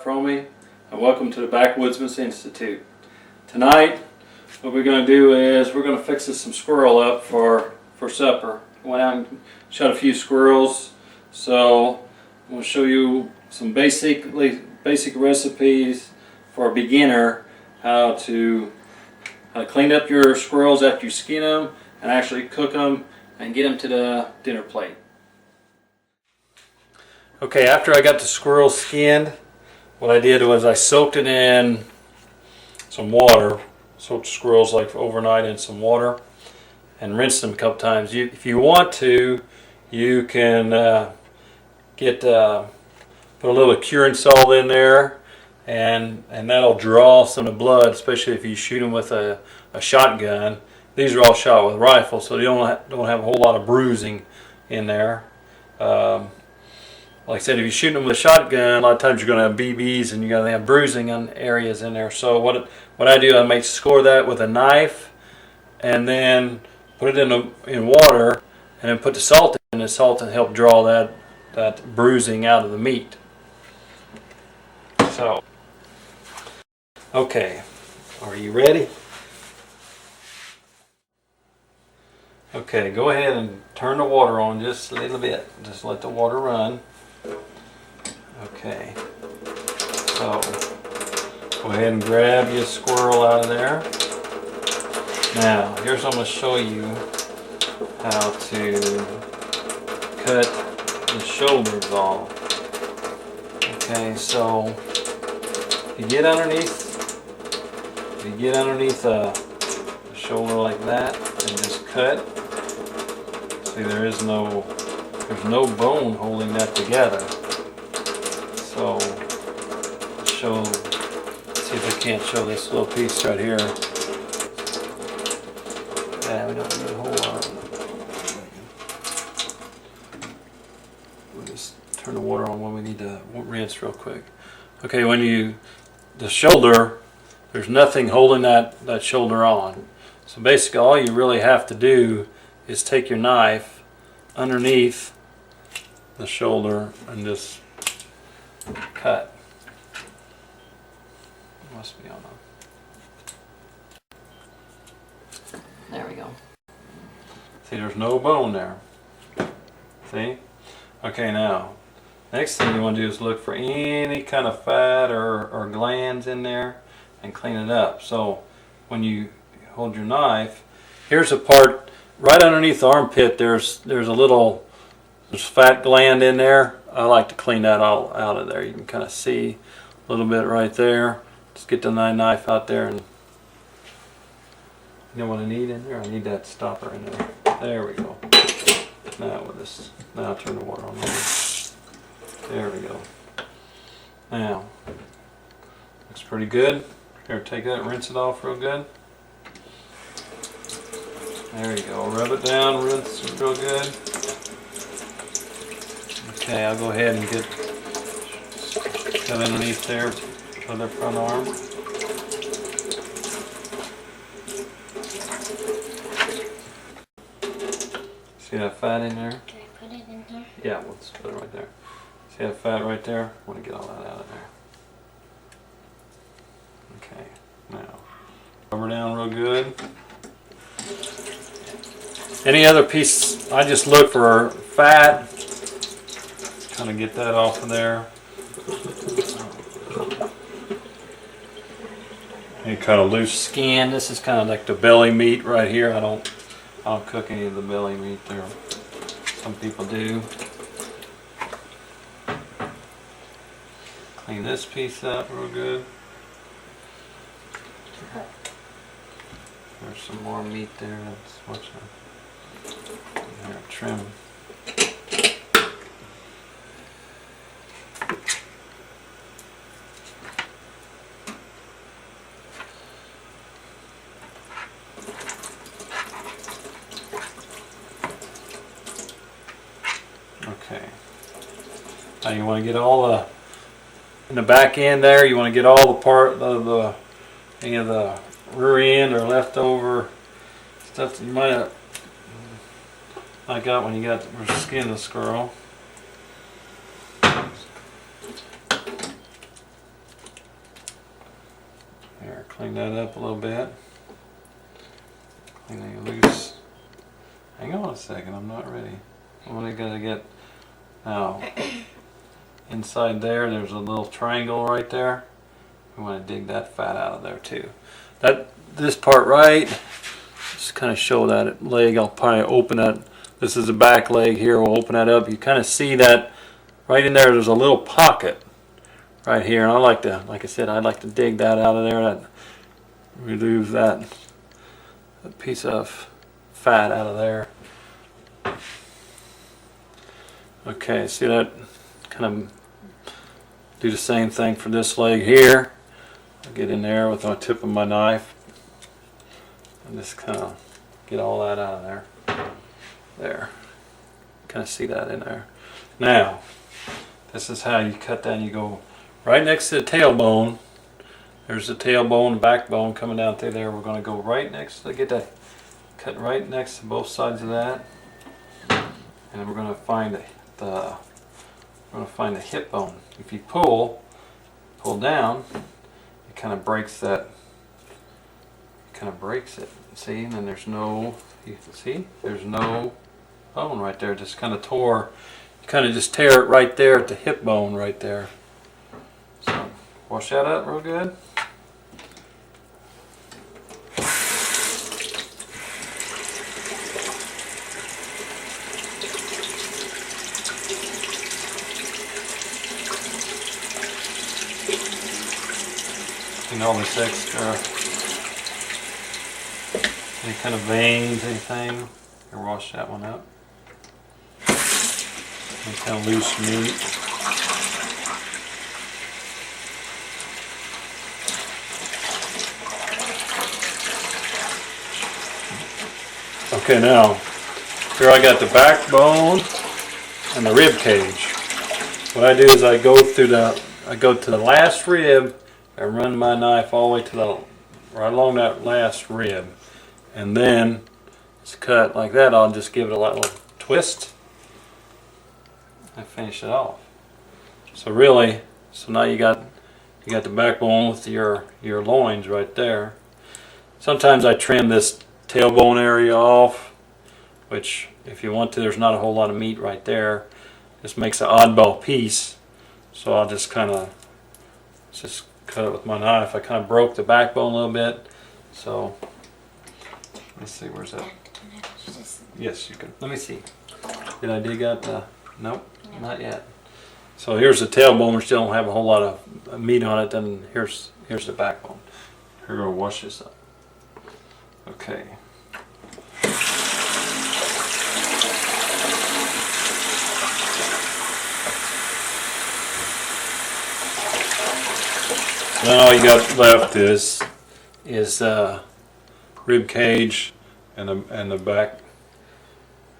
from me, and welcome to the Backwoodsman Institute. Tonight, what we're going to do is we're going to fix some squirrel up for supper. Went out and shot a few squirrels, so I'm going to show you some basic recipes for a beginner, how to clean up your squirrels after you skin them and actually cook them and get them to the dinner plate. Okay, after I got the squirrel skinned, what I did was I soaked it in some water. Soaked the squirrels like overnight in some water and rinsed them a couple times. If you want to, you can put a little curing salt in there, and that'll draw some of the blood, especially if you shoot them with a shotgun. These are all shot with rifles, so they don't have a whole lot of bruising in there. Like I said, if you're shooting them with a shotgun, a lot of times you're going to have BBs and you're going to have bruising on areas in there. So what I do, I make score that with a knife and then put it in water and then put the salt in. The salt to help draw that bruising out of the meat. So, okay, are you ready? Okay, go ahead and turn the water on just a little bit. Just let the water run. Okay, so go ahead and grab your squirrel out of there. Now, here's what I'm going to show you how to cut the shoulders off. Okay, so you get underneath the shoulder like that and just cut. See, there's no bone holding that together. So, see if I can't show this little piece right here. Yeah, we don't need a whole lot. We'll just turn the water on when we need to rinse real quick. Okay, the shoulder, there's nothing holding that shoulder on. So basically all you really have to do is take your knife underneath the shoulder and just cut. Must be on them. There we go. See, there's no bone there. See? Okay, now, next thing you want to do is look for any kind of fat or glands in there and clean it up. So when you hold your knife, here's a part right underneath the armpit. There's fat gland in there. I like to clean that all out of there. You can kind of see a little bit right there. Just get the knife out there, and you know what I need in there? I need that stopper in there. There we go. Now turn the water on. There we go. Now, looks pretty good. Here, take that, rinse it off real good. There you go. Rub it down, rinse it real good. Okay, I'll go ahead and get that underneath there for the front arm. See that fat in there? Can I put it in there? Yeah, let's put it right there. See that fat right there? I want to get all that out of there. Okay, now rub her down real good. Any other piece, I just look for fat. Kind of get that off of there. Any kind of loose skin. This is kind of like the belly meat right here. I don't cook any of the belly meat there. Some people do. Clean this piece up real good. There's some more meat there. Let's watch that. Here, trim. Okay. Now you want to get all in the back end there. You want to get all the part of any of the rear end or leftover stuff that you might have got when you got the skin of the squirrel. Clean that up a little bit. Clean it loose. Hang on a second, I'm not ready. I'm only gonna get now inside there. There's a little triangle right there. We want to dig that fat out of there too. This part right. Just kind of show that leg. I'll probably open that. This is the back leg here. We'll open that up. You kind of see that right in there. There's a little pocket right here, and I like to, like I said, I'd like to dig that out of there. That remove that piece of fat out of there. Okay, see that? Kind of do the same thing for this leg here. I'll get in there with my tip of my knife and just kind of get all that out of there. There. Kind of see that in there. Now, this is how you cut down. You go right next to the tailbone. There's the tailbone and backbone coming down through there. We're going to go right next to, get that cut right next to both sides of that. And we're going to find the hip bone. If you pull down, it kind of breaks that. Kind of breaks it. See, and then there's no. You can see there's no bone right there. Just kind of tore. You kind of just tear it right there at the hip bone right there. So wash that up real good. And all this extra, any kind of veins, anything, here, wash that one up. Any kind of loose meat. Okay, now here I got the backbone and the rib cage. What I do is I go to the last rib. I run my knife all the way to right along that last rib, and then it's cut like that. I'll just give it a little twist and finish it off. So really, now you got the backbone with your loins right there. Sometimes I trim this tailbone area off, which if you want to, there's not a whole lot of meat right there. This makes an oddball piece, so I'll just kind of cut it with my knife. I kind of broke the backbone a little bit, so let's see, where's that? Yes, you can. Let me see. Did I dig out the? Nope, no, not yet. So here's the tailbone. We still don't have a whole lot of meat on it. Then here's the backbone. We're gonna wash this up. Okay. Then all you got left is rib cage and the back,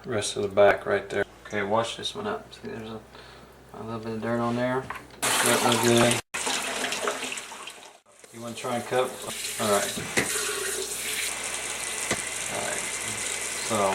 rest of the back right there. Okay, wash this one up. See, there's a little bit of dirt on there. Wash that real good. You want to try and cut? All right. So